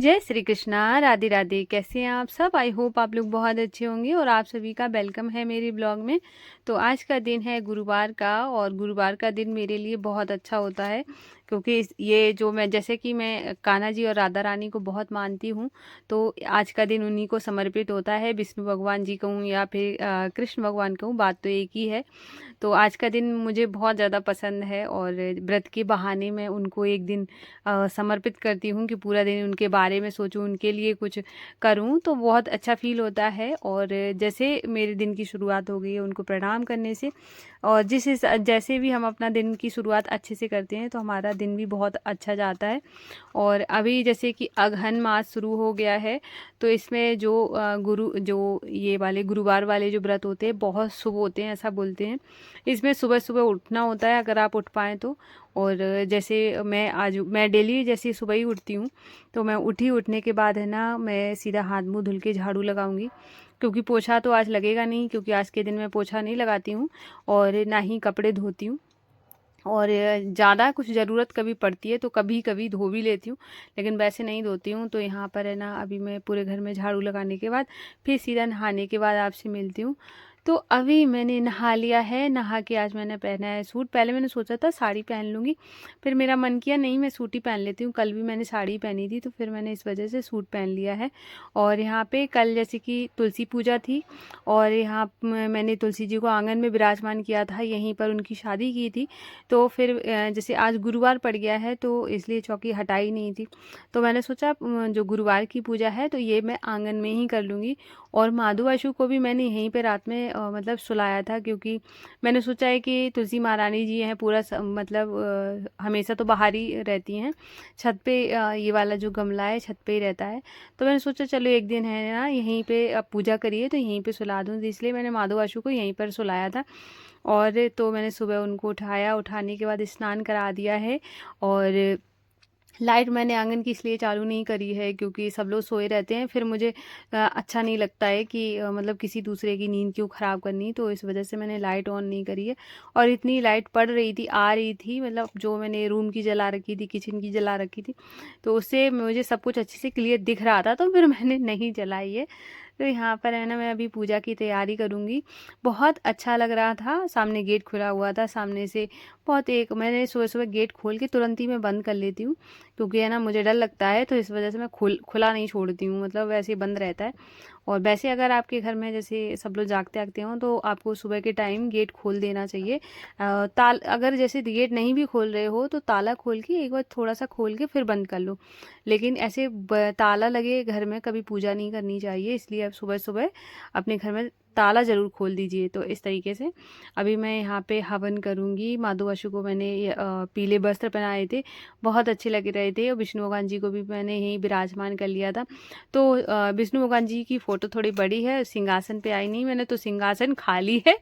जय श्री कृष्णा, राधे राधे। कैसे हैं आप सब? आई होप आप लोग बहुत अच्छे होंगे और आप सभी का वेलकम है मेरे ब्लॉग में। तो आज का दिन है गुरुवार का और गुरुवार का दिन मेरे लिए बहुत अच्छा होता है क्योंकि ये जो मैं जैसे कि मैं कान्हा जी और राधा रानी को बहुत मानती हूँ। तो आज का दिन उन्हीं को समर्पित होता है, विष्णु भगवान जी कहूँ या फिर कृष्ण भगवान कहूँ, बात तो एक ही है। तो आज का दिन मुझे बहुत ज़्यादा पसंद है और व्रत के बहाने मैं उनको एक दिन समर्पित करती हूँ कि पूरा दिन उनके बारे में सोचूं, उनके लिए कुछ करूँ, तो बहुत अच्छा फील होता है। और जैसे मेरे दिन की शुरुआत हो गई है उनको प्रणाम करने से, और जैसे भी हम अपना दिन की शुरुआत अच्छे से करते हैं तो हमारा दिन भी बहुत अच्छा जाता है। और अभी जैसे कि अगहन मास शुरू हो गया है, तो इसमें जो गुरु जो ये वाले गुरुवार वाले जो व्रत होते हैं बहुत शुभ होते हैं, ऐसा बोलते हैं। इसमें सुबह सुबह उठना होता है अगर आप उठ पाएँ तो। और जैसे मैं डेली जैसे सुबह ही उठती हूँ, तो मैं उठने के बाद है ना, मैं सीधा हाथ मुँह धुल के झाड़ू लगाऊंगी, क्योंकि पोछा तो आज लगेगा नहीं, क्योंकि आज के दिन मैं पोछा नहीं लगाती हूँ और ना ही कपड़े धोती हूँ। और ज़्यादा कुछ ज़रूरत कभी पड़ती है तो कभी कभी धो भी लेती हूँ, लेकिन वैसे नहीं धोती हूँ। तो यहाँ पर है ना, अभी मैं पूरे घर में झाड़ू लगाने के बाद फिर सीधा नहाने के बाद आपसे मिलती हूँ। तो अभी मैंने नहा लिया है, नहा के आज मैंने पहना है सूट। पहले मैंने सोचा था साड़ी पहन लूँगी, फिर मेरा मन किया नहीं, मैं सूट ही पहन लेती हूँ। कल भी मैंने साड़ी पहनी थी, तो फिर मैंने इस वजह से सूट पहन लिया है। और यहाँ पे कल जैसे कि तुलसी पूजा थी और यहाँ मैंने तुलसी जी को आंगन में विराजमान किया था, यहीं पर उनकी शादी की थी। तो फिर जैसे आज गुरुवार पड़ गया है तो इसलिए चौकी हटाई नहीं थी, तो मैंने सोचा जो गुरुवार की पूजा है तो ये मैं आंगन में ही कर लूँगी। और माधु आशु को भी मैंने यहीं पे रात में मतलब सुलाया था, क्योंकि मैंने सोचा है कि तुलसी महारानी जी हैं पूरा मतलब हमेशा तो बाहर ही रहती हैं, छत पे ये वाला जो गमला है छत पे ही रहता है। तो मैंने सोचा चलो एक दिन है ना यहीं पे अब पूजा करिए तो यहीं पे सुला दूँ, तो इसलिए मैंने माधु आशु को यहीं पर सुलाया था। और तो मैंने सुबह उनको उठाया, उठाने के बाद स्नान करा दिया है। और लाइट मैंने आंगन की इसलिए चालू नहीं करी है क्योंकि सब लोग सोए रहते हैं, फिर मुझे अच्छा नहीं लगता है कि मतलब किसी दूसरे की नींद क्यों ख़राब करनी, तो इस वजह से मैंने लाइट ऑन नहीं करी है। और इतनी लाइट पड़ रही थी, आ रही थी, मतलब जो मैंने रूम की जला रखी थी, किचन की जला रखी थी, तो उससे मुझे सब कुछ अच्छे से क्लियर दिख रहा था, तो फिर मैंने नहीं जलाई है। तो यहाँ पर है ना, मैं अभी पूजा की तैयारी करूँगी। बहुत अच्छा लग रहा था, सामने गेट खुला हुआ था, सामने से बहुत एक मैंने सुबह सुबह गेट खोल के तुरंत ही मैं बंद कर लेती हूँ, क्योंकि है ना मुझे डर लगता है, तो इस वजह से मैं खुला नहीं छोड़ती हूँ, मतलब वैसे ही बंद रहता है। और वैसे अगर आपके घर में जैसे सब लोग जागते आगते हों तो आपको सुबह के टाइम गेट खोल देना चाहिए। अगर जैसे गेट नहीं भी खोल रहे हो तो ताला खोल के एक बार थोड़ा सा खोल के फिर बंद कर लो, लेकिन ऐसे ताला लगे घर में कभी पूजा नहीं करनी चाहिए, इसलिए आप सुबह सुबह अपने घर में ताला ज़रूर खोल दीजिए। तो इस तरीके से अभी मैं यहाँ पे हवन करूँगी। माधु आशु को मैंने पीले वस्त्र पहनाए थे, बहुत अच्छे लग रहे थे, और विष्णु भगवान जी को भी मैंने यहीं विराजमान कर लिया था। तो विष्णु भगवान जी की फ़ोटो थोड़ी बड़ी है, सिंहासन पे आई नहीं, मैंने तो सिंहासन खाली है।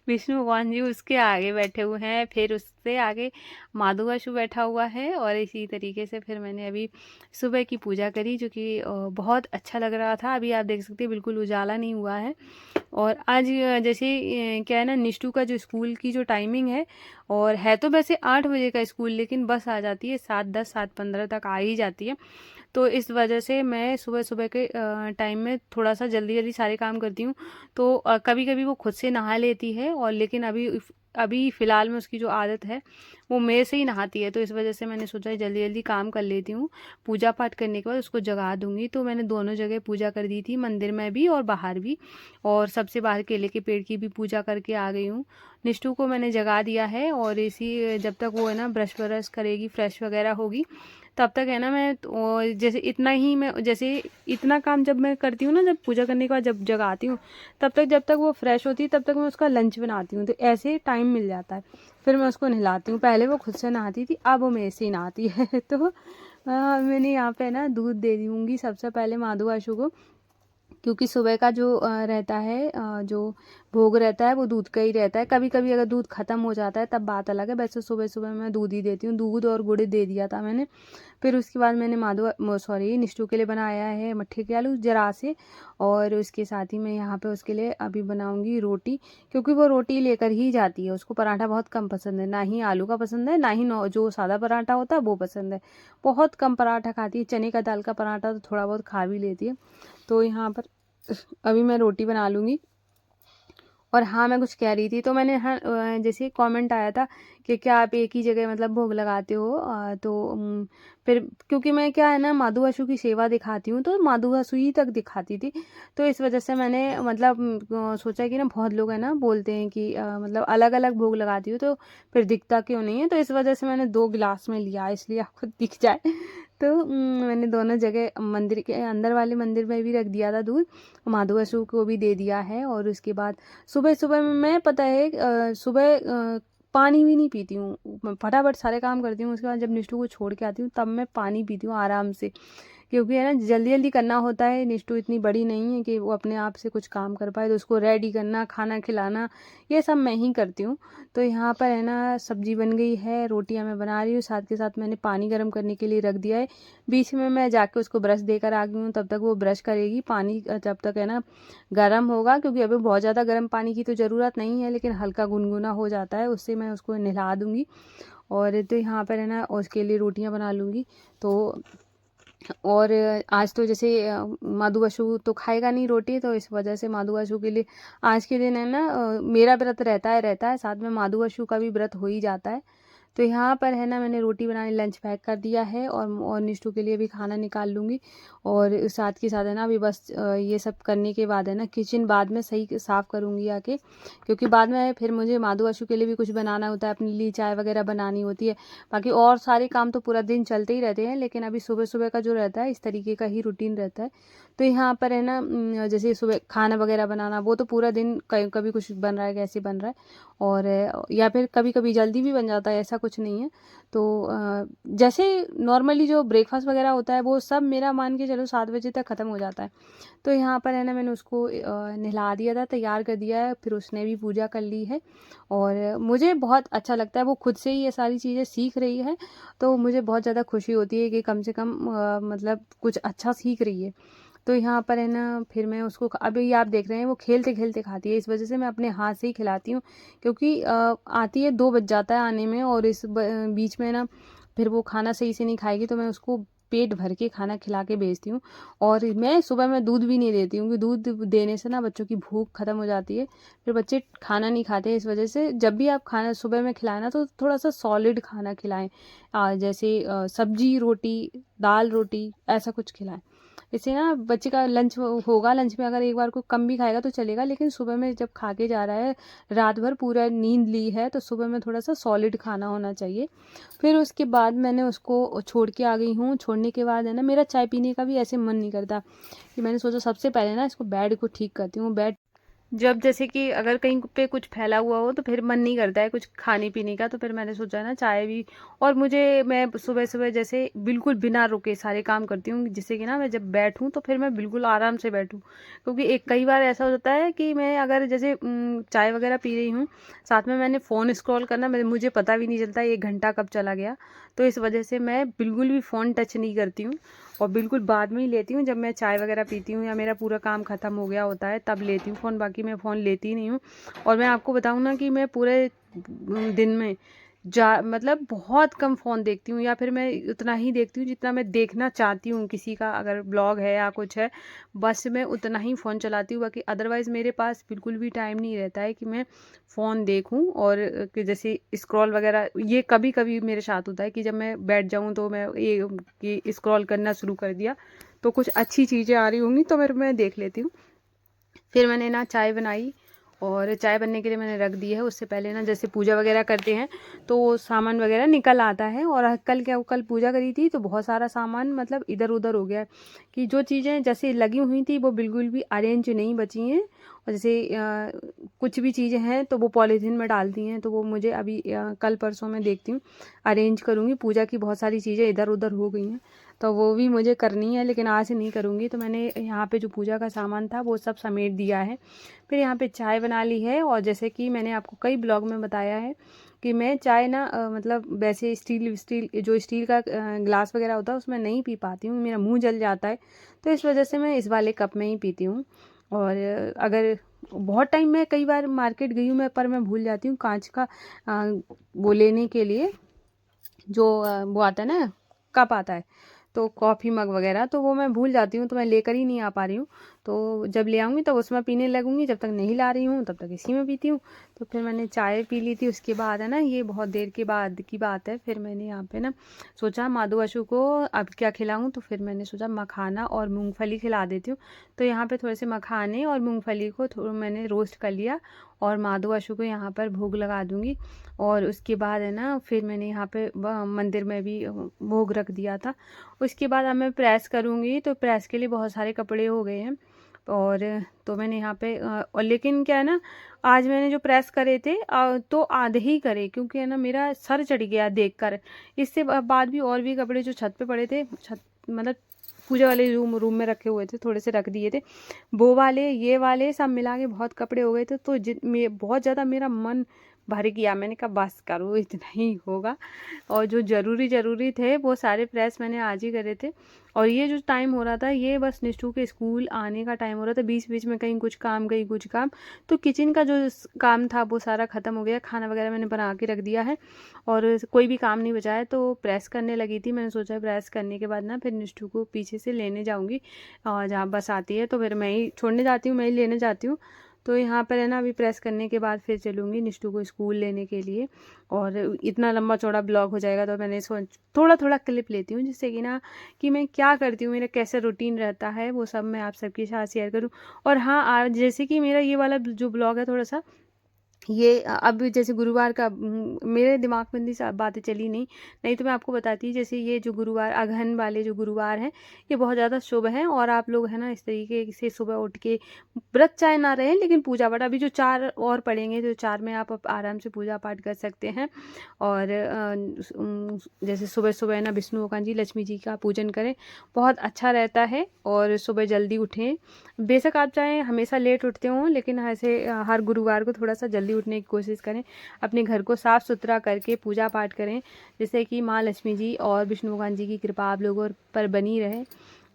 विष्णु भगवान जी उसके आगे बैठे हुए हैं, फिर उससे आगे माधु आशु बैठा हुआ है, और इसी तरीके से फिर मैंने अभी सुबह की पूजा करी, जो कि बहुत अच्छा लग रहा था। अभी आप देख सकते हैं बिल्कुल उजाला नहीं हुआ है। और आज जैसे क्या है ना, निष्ठू का जो स्कूल की जो टाइमिंग है, और है तो वैसे 8 बजे का स्कूल, लेकिन बस आ जाती है 7:10 7:15 तक आ ही जाती है। तो इस वजह से मैं सुबह सुबह के टाइम में थोड़ा सा जल्दी जल्दी सारे काम करती हूँ। तो कभी कभी वो खुद से नहा लेती है, और लेकिन अभी अभी फ़िलहाल में उसकी जो आदत है वो मेरे से ही नहाती है, तो इस वजह से मैंने सोचा जल्दी जल्दी काम कर लेती हूँ। पूजा पाठ करने के बाद उसको जगा दूंगी, तो मैंने दोनों जगह पूजा कर दी थी, मंदिर में भी और बाहर भी। और सबसे बाहर केले के पेड़ की भी पूजा करके आ गई हूँ। निष्ठू को मैंने जगा दिया है, और इसी जब तक वो है ना ब्रश व्रश करेगी, फ्रेश वगैरह होगी, तब तक है ना मैं जैसे इतना ही मैं जैसे इतना काम जब मैं करती हूँ ना, जब पूजा करने के बाद जब जगाती हूँ, जब तक वो फ्रेश होती है तब तक मैं उसका लंच बनाती हूँ, तो ऐसे टाइम मिल जाता है। फिर मैं उसको नहलाती हूँ, पहले वो खुद से नहाती थी, अब वो मेरे से ही नहाती है। तो मैंने यहाँ पे ना दूध दे दूँगी सबसे पहले माधु आशु को, क्योंकि सुबह का जो रहता है जो भोग रहता है वो दूध का ही रहता है। कभी कभी अगर दूध ख़त्म हो जाता है तब बात अलग है, वैसे सुबह सुबह मैं दूध ही देती हूँ, दूध और गुड़ दे दिया था मैंने। फिर उसके बाद मैंने निष्ठू के लिए बनाया है मट्ठे के आलू जरा से, और उसके साथ ही मैं यहाँ पे उसके लिए अभी बनाऊँगी रोटी, क्योंकि वो रोटी लेकर ही जाती है। उसको पराठा बहुत कम पसंद है, ना ही आलू का पसंद है, ना ही जो सादा पराठा होता है वो पसंद है। बहुत कम पराठा खाती है। चने का दाल का पराठा तो थोड़ा बहुत खा भी लेती है। तो यहाँ पर अभी मैं रोटी बना लूँगी। और हाँ, मैं कुछ कह रही थी, तो मैंने हाँ जैसे कमेंट आया था कि क्या आप एक ही जगह मतलब भोग लगाते हो, तो फिर क्योंकि मैं क्या है ना माधु वासु की सेवा दिखाती हूँ, तो माधु वासु ही तक दिखाती थी। तो इस वजह से मैंने मतलब सोचा कि ना बहुत लोग हैं ना बोलते हैं कि मतलब अलग अलग भोग लगाती हूँ तो फिर दिखता क्यों नहीं है, तो इस वजह से मैंने 2 गिलास में लिया, इसलिए आपको दिख जाए। तो मैंने दोनों जगह मंदिर के अंदर वाले मंदिर में भी रख दिया था दूध, माधु वासु को भी दे दिया है। और उसके बाद सुबह सुबह में मैं पता है सुबह पानी भी नहीं पीती हूँ, मैं फटाफट सारे काम करती हूँ। उसके बाद जब निष्ठू को छोड़ के आती हूँ तब मैं पानी पीती हूँ आराम से, क्योंकि है ना जल्दी जल्दी करना होता है। निष्ठू इतनी बड़ी नहीं है कि वो अपने आप से कुछ काम कर पाए, तो उसको रेडी करना, खाना खिलाना, ये सब मैं ही करती हूँ। तो यहाँ पर है ना सब्जी बन गई है, रोटियाँ मैं बना रही हूँ, साथ के साथ मैंने पानी गर्म करने के लिए रख दिया है। बीच में मैं जाके उसको ब्रश देकर आ गई हूँ, तब तक वो ब्रश करेगी। पानी जब तक है ना गर्म होगा, क्योंकि अभी बहुत ज़्यादा गर्म पानी की तो ज़रूरत नहीं है, लेकिन हल्का गुनगुना हो जाता है, उससे मैं उसको नहला दूँगी। और तो यहाँ पर है ना उसके लिए रोटियाँ बना लूँगी। तो और आज तो जैसे माधु वासु तो खाएगा नहीं रोटी, तो इस वजह से माधु वासु के लिए आज के दिन है ना मेरा व्रत रहता है, साथ में माधु वासु का भी व्रत हो ही जाता है। तो यहाँ पर है ना मैंने रोटी बनाने लंच पैक कर दिया है, और निष्ठू के लिए भी खाना निकाल लूँगी। और साथ के साथ है ना अभी बस ये सब करने के बाद है ना किचन बाद में सही साफ़ करूँगी आके, क्योंकि बाद में फिर मुझे माधु वासु के लिए भी कुछ बनाना होता है, अपने लिए चाय वगैरह बनानी होती है। बाकी और सारे काम तो पूरा दिन चलते ही रहते हैं, लेकिन अभी सुबह सुबह का जो रहता है इस तरीके का ही रूटीन रहता है। तो यहाँ पर है ना जैसे सुबह खाना वगैरह बनाना, वो तो पूरा दिन कभी कुछ बन रहा है, कैसे बन रहा है, और या फिर कभी कभी जल्दी भी बन जाता है, ऐसा कुछ नहीं है। तो जैसे नॉर्मली जो ब्रेकफास्ट वगैरह होता है वो सब मेरा मान के चलो 7 बजे तक ख़त्म हो जाता है। तो यहाँ पर है ना मैंने उसको नहला दिया था, तैयार कर दिया है, फिर उसने भी पूजा कर ली है। और मुझे बहुत अच्छा लगता है, वो खुद से ही ये सारी चीज़ें सीख रही है, तो मुझे बहुत ज़्यादा खुशी होती है कि कम से कम मतलब कुछ अच्छा सीख रही है। तो यहाँ पर है ना फिर मैं उसको अभी आप देख रहे हैं वो खेलते खेलते खाती है, इस वजह से मैं अपने हाथ से ही खिलाती हूँ, क्योंकि आती है 2 बज जाता है आने में, और इस बीच में ना फिर वो खाना सही से नहीं खाएगी, तो मैं उसको पेट भर के खाना खिला के भेजती हूँ। और मैं सुबह में दूध भी नहीं देती हूँ, क्योंकि दूध देने से ना बच्चों की भूख ख़त्म हो जाती है, फिर बच्चे खाना नहीं खाते। इस वजह से जब भी आप खाना सुबह में खिलाएं ना तो थोड़ा सा सॉलिड खाना खिलाएं, जैसे सब्जी रोटी, दाल रोटी, ऐसा कुछ खिलाएं। इससे ना बच्चे का लंच होगा, लंच में अगर एक बार को कम भी खाएगा तो चलेगा, लेकिन सुबह में जब खा के जा रहा है, रात भर पूरा नींद ली है, तो सुबह में थोड़ा सा सॉलिड खाना होना चाहिए। फिर उसके बाद मैंने उसको छोड़ के आ गई हूँ। छोड़ने के बाद है ना मेरा चाय पीने का भी ऐसे मन नहीं करता, कि मैंने सोचा सबसे पहले ना इसको बेड को ठीक करती हूँ। बेड जब जैसे कि अगर कहीं पे कुछ फैला हुआ हो तो फिर मन नहीं करता है कुछ खाने पीने का, तो फिर मैंने सोचा ना चाय भी, और मैं सुबह सुबह जैसे बिल्कुल बिना रुके सारे काम करती हूँ, जिससे कि ना मैं जब बैठूँ तो फिर मैं बिल्कुल आराम से बैठूँ। क्योंकि एक कई बार ऐसा हो जाता है कि मैं अगर जैसे चाय वगैरह पी रही हूँ, साथ में मैंने फ़ोन स्क्रॉल करना, मुझे पता भी नहीं चलता 1 घंटा कब चला गया। तो इस वजह से मैं बिल्कुल भी फ़ोन टच नहीं करती हूँ, और बिल्कुल बाद में ही लेती हूँ, जब मैं चाय वगैरह पीती हूँ या मेरा पूरा काम ख़त्म हो गया होता है तब लेती हूँ फ़ोन, बाकी मैं फ़ोन लेती ही नहीं हूँ। और मैं आपको बताऊँ ना कि मैं पूरे दिन में मतलब बहुत कम फ़ोन देखती हूँ, या फिर मैं उतना ही देखती हूँ जितना मैं देखना चाहती हूँ, किसी का अगर ब्लॉग है या कुछ है, बस मैं उतना ही फ़ोन चलाती हूँ। बाकी अदरवाइज़ मेरे पास बिल्कुल भी टाइम नहीं रहता है कि मैं फ़ोन देखूँ, और कि जैसे स्क्रॉल वगैरह ये कभी कभी मेरे साथ होता है कि जब मैं बैठ जाऊँ तो मैं ये कि स्क्रॉल करना शुरू कर दिया, तो कुछ अच्छी चीज़ें आ रही होंगी तो मैं देख लेती हूँ। फिर मैंने ना चाय बनाई, और चाय बनने के लिए मैंने रख दी है। उससे पहले ना जैसे पूजा वगैरह करते हैं तो सामान वगैरह निकल आता है, और कल पूजा करी थी तो बहुत सारा सामान मतलब इधर उधर हो गया है, कि जो चीज़ें जैसे लगी हुई थी वो बिल्कुल भी अरेंज नहीं बची हैं, और जैसे कुछ भी चीज़ें हैं तो वो पॉलीथीन में डाल दी हैं, तो वो मुझे अभी कल परसों में देखती हूँ अरेंज करूँगी। पूजा की बहुत सारी चीज़ें इधर उधर हो गई हैं, तो वो भी मुझे करनी है, लेकिन आज नहीं करूँगी। तो मैंने यहाँ पे जो पूजा का सामान था वो सब समेट दिया है। फिर यहाँ पे चाय बना ली है, और जैसे कि मैंने आपको कई ब्लॉग में बताया है कि मैं चाय ना मतलब वैसे स्टील का ग्लास वगैरह होता है उसमें नहीं पी पाती हूँ, मेरा मुंह जल जाता है। तो इस वजह से मैं इस वाले कप में ही पीती हूँ। और अगर बहुत टाइम मैं कई बार मार्केट गई हूँ मैं, पर मैं भूल जाती हूँ कांच का वो लेने के लिए, जो वो आता है ना, कप आता है, तो कॉफ़ी मग वगैरह, तो वो मैं भूल जाती हूँ, तो मैं लेकर ही नहीं आ पा रही हूँ। तो जब ले आऊँगी तब उसमें पीने लगूँगी, जब तक नहीं ला रही हूँ तब तक इसी में पीती हूँ। तो फिर मैंने चाय पी ली थी, उसके बाद है ना, ये बहुत देर के बाद की बात है, फिर मैंने यहाँ पे ना सोचा माधु आशु को अब क्या खिलाऊँ, तो फिर मैंने सोचा मखाना और मूँगफली खिला देती हूँ। तो यहाँ पर थोड़े से मखाने और मूँगफली को मैंने रोस्ट कर लिया, और माधु आशु को यहाँ पर भोग लगा दूँगी। और उसके बाद है ना, फिर मैंने यहाँ पे मंदिर में भी भोग रख दिया था। उसके बाद अब मैं प्रेस करूँगी, तो प्रेस के लिए बहुत सारे कपड़े हो गए हैं। और तो मैंने यहाँ पे और लेकिन क्या है ना, आज मैंने जो प्रेस करे थे तो आधे ही करे, क्योंकि है ना मेरा सर चढ़ गया देखकर। इससे बाद भी और भी कपड़े जो छत पे पड़े थे, छत मतलब पूजा वाले रूम में रखे हुए थे, थोड़े से रख दिए थे, वो वाले ये वाले सब मिला के बहुत कपड़े हो गए थे। तो बहुत ज़्यादा मेरा मन भर गया, मैंने कहा बस करो, इतना ही होगा। और जो ज़रूरी थे वो सारे प्रेस मैंने आज ही करे थे। और ये जो टाइम हो रहा था, ये बस निष्ठू के स्कूल आने का टाइम हो रहा था, बीच बीच में कहीं कुछ काम कहीं कुछ काम। तो किचन का जो काम था वो सारा ख़त्म हो गया, खाना वगैरह मैंने बना के रख दिया है, और कोई भी काम नहीं बचा है। तो प्रेस करने लगी थी, मैंने सोचा प्रेस करने के बाद ना फिर निष्ठू को पीछे से लेने जाऊँगी, और जहाँ बस आती है तो फिर मैं ही छोड़ने जाती हूँ, मैं ही लेने जाती हूँ। तो यहाँ पर है ना, अभी प्रेस करने के बाद फिर चलूँगी निष्ठू को स्कूल लेने के लिए। और इतना लंबा चौड़ा ब्लॉग हो जाएगा, तो मैंने सोच थोड़ा थोड़ा क्लिप लेती हूँ, जिससे कि ना कि मैं क्या करती हूँ, मेरा कैसे रूटीन रहता है, वो सब मैं आप सबके साथ शेयर करूँ। और हाँ, आज जैसे कि मेरा ये वाला जो ब्लॉग है थोड़ा सा ये अब जैसे गुरुवार का मेरे दिमाग में इतनी बातें चली नहीं तो मैं आपको बताती हूँ। जैसे ये जो गुरुवार अगहन वाले जो गुरुवार हैं, ये बहुत ज़्यादा शुभ हैं, और आप लोग है ना इस तरीके से सुबह उठ के व्रत चाहे ना रहें, लेकिन पूजा पाठ अभी जो 4 और पढ़ेंगे, तो 4 में आप आराम से पूजा पाठ कर सकते हैं। और जैसे सुबह सुबह है ना विष्णु भगवान जी लक्ष्मी जी का पूजन करें, बहुत अच्छा रहता है। और सुबह जल्दी उठें, बेशक आप चाहे हमेशा लेट उठते हों, लेकिन ऐसे हर गुरुवार को थोड़ा सा जल्दी उठने की कोशिश करें, अपने घर को साफ़ सुथरा करके पूजा पाठ करें, जिससे कि माँ लक्ष्मी जी और विष्णु भगवान जी की कृपा आप लोगों पर बनी रहे।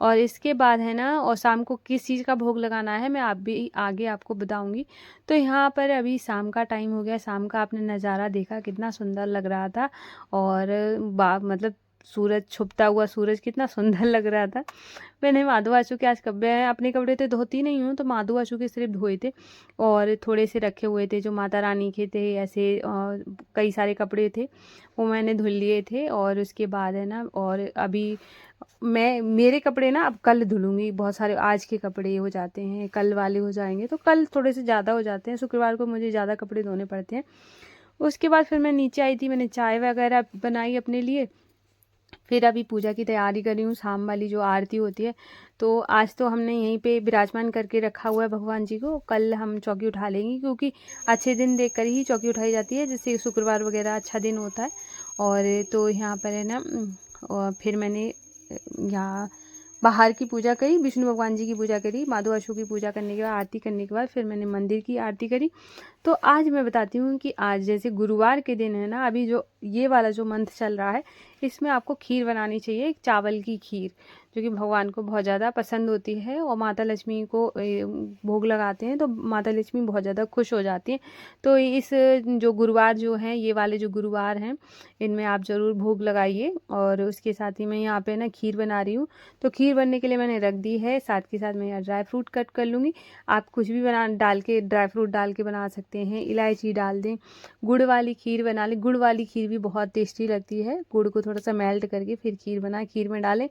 और इसके बाद है ना, और शाम को किस चीज़ का भोग लगाना है मैं आप भी आगे आपको बताऊंगी। तो यहाँ पर अभी शाम का टाइम हो गया, शाम का आपने नज़ारा देखा कितना सुंदर लग रहा था, और मतलब सूरज छुपता हुआ सूरज कितना सुंदर लग रहा था। मैंने माधु आशु के आज कपड़े हैं, अपने कपड़े तो धोती नहीं हूँ, तो माधु आशु के सिर्फ धोए थे, और थोड़े से रखे हुए थे जो माता रानी के थे, ऐसे कई सारे कपड़े थे वो मैंने धुल लिए थे। और उसके बाद है ना, और अभी मैं मेरे कपड़े ना अब कल धुलूँगी, बहुत सारे आज के कपड़े हो जाते हैं, कल वाले हो जाएंगे, तो कल थोड़े से ज़्यादा हो जाते हैं, शुक्रवार को मुझे ज़्यादा कपड़े धोने पड़ते हैं। उसके बाद फिर मैं नीचे आई थी, मैंने चाय वगैरह बनाई अपने लिए, फिर अभी पूजा की तैयारी कर रही हूँ, शाम वाली जो आरती होती है। तो आज तो हमने यहीं पे विराजमान करके रखा हुआ है भगवान जी को, कल हम चौकी उठा लेंगे, क्योंकि अच्छे दिन देख कर ही चौकी उठाई जाती है, जैसे शुक्रवार वगैरह अच्छा दिन होता है। और तो यहाँ पर है ना, और फिर मैंने यहाँ बाहर की पूजा करी, विष्णु भगवान जी की पूजा करी, माधु आशु की पूजा करने के बाद आरती करने के बाद फिर मैंने मंदिर की आरती करी। तो आज मैं बताती हूँ कि आज जैसे गुरुवार के दिन है ना, अभी जो ये वाला जो मंथ चल रहा है, इसमें आपको खीर बनानी चाहिए, चावल की खीर, जो कि भगवान को बहुत ज़्यादा पसंद होती है, और माता लक्ष्मी को भोग लगाते हैं तो माता लक्ष्मी बहुत ज़्यादा खुश हो जाती हैं। तो इस जो गुरुवार जो हैं, ये वाले जो गुरुवार हैं, इनमें आप ज़रूर भोग लगाइए। और उसके साथ ही मैं यहाँ पे ना खीर बना रही हूँ, तो खीर बनने के लिए मैंने रख दी है, साथ के साथ मैं यहाँ ड्राई फ्रूट कट कर लूँगी। आप कुछ भी बना डाल के ड्राई फ्रूट डाल के बना सकते हैं, इलायची डाल दें, गुड़ वाली खीर बना लें, गुड़ वाली खीर भी बहुत टेस्टी लगती है, गुड़ को थोड़ा सा मेल्ट करके फिर खीर बनाएं, खीर में डालें,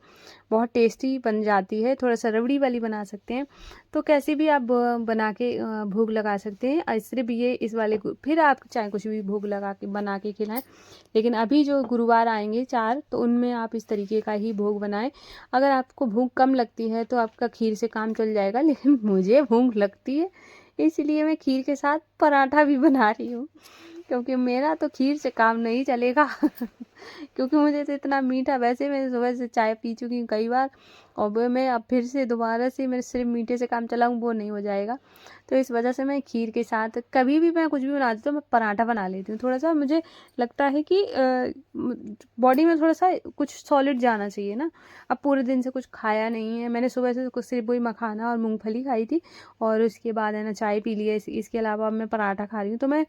बहुत टेस्टी बन जाती है। थोड़ा सा रबड़ी वाली बना सकते हैं, तो कैसे भी आप बना के भोग लगा सकते हैं। सिर्फ ये इस वाले फिर आप चाहे कुछ भी भोग लगा के बना के खिलाएं, लेकिन अभी जो गुरुवार आएंगे 4, तो उनमें आप इस तरीके का ही भोग बनाएं। अगर आपको भूख कम लगती है तो आपका खीर से काम चल जाएगा, लेकिन मुझे भूख लगती है, इसलिए मैं खीर के साथ पराठा भी बना रही हूँ। क्योंकि मेरा तो खीर से काम नहीं चलेगा क्योंकि मुझे तो इतना मीठा, वैसे मैं सुबह से चाय पी चुकी हूँ कई बार, और वो मैं अब फिर से दोबारा से मेरे सिर्फ मीठे से काम चलाऊँ वो नहीं हो जाएगा। तो इस वजह से मैं खीर के साथ कभी भी मैं कुछ भी बनाती हूँ तो मैं पराठा बना लेती हूँ। थोड़ा सा मुझे लगता है कि बॉडी में थोड़ा सा कुछ सॉलिड जाना चाहिए ना। अब पूरे दिन से कुछ खाया नहीं है मैंने, सुबह से कुछ सिर्फ वही मखाना और मूंगफली खाई थी, और उसके बाद है ना चाय पी ली है। इसके अलावा अब मैं पराठा खा रही हूँ, तो मैं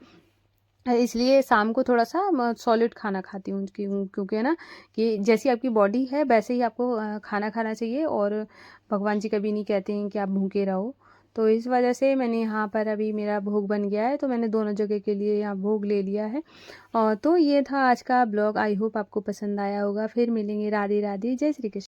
इसलिए शाम को थोड़ा सा सॉलिड खाना खाती हूँ क्योंकि है ना कि जैसी आपकी बॉडी है वैसे ही आपको खाना खाना चाहिए, और भगवान जी कभी नहीं कहते हैं कि आप भूखे रहो। तो इस वजह से मैंने यहाँ पर अभी मेरा भोग बन गया है, तो मैंने दोनों जगह के लिए यहाँ भोग ले लिया है। और तो ये था आज का ब्लॉग, आई होप आपको पसंद आया होगा। फिर मिलेंगे। राधे राधे, जय श्री कृष्ण।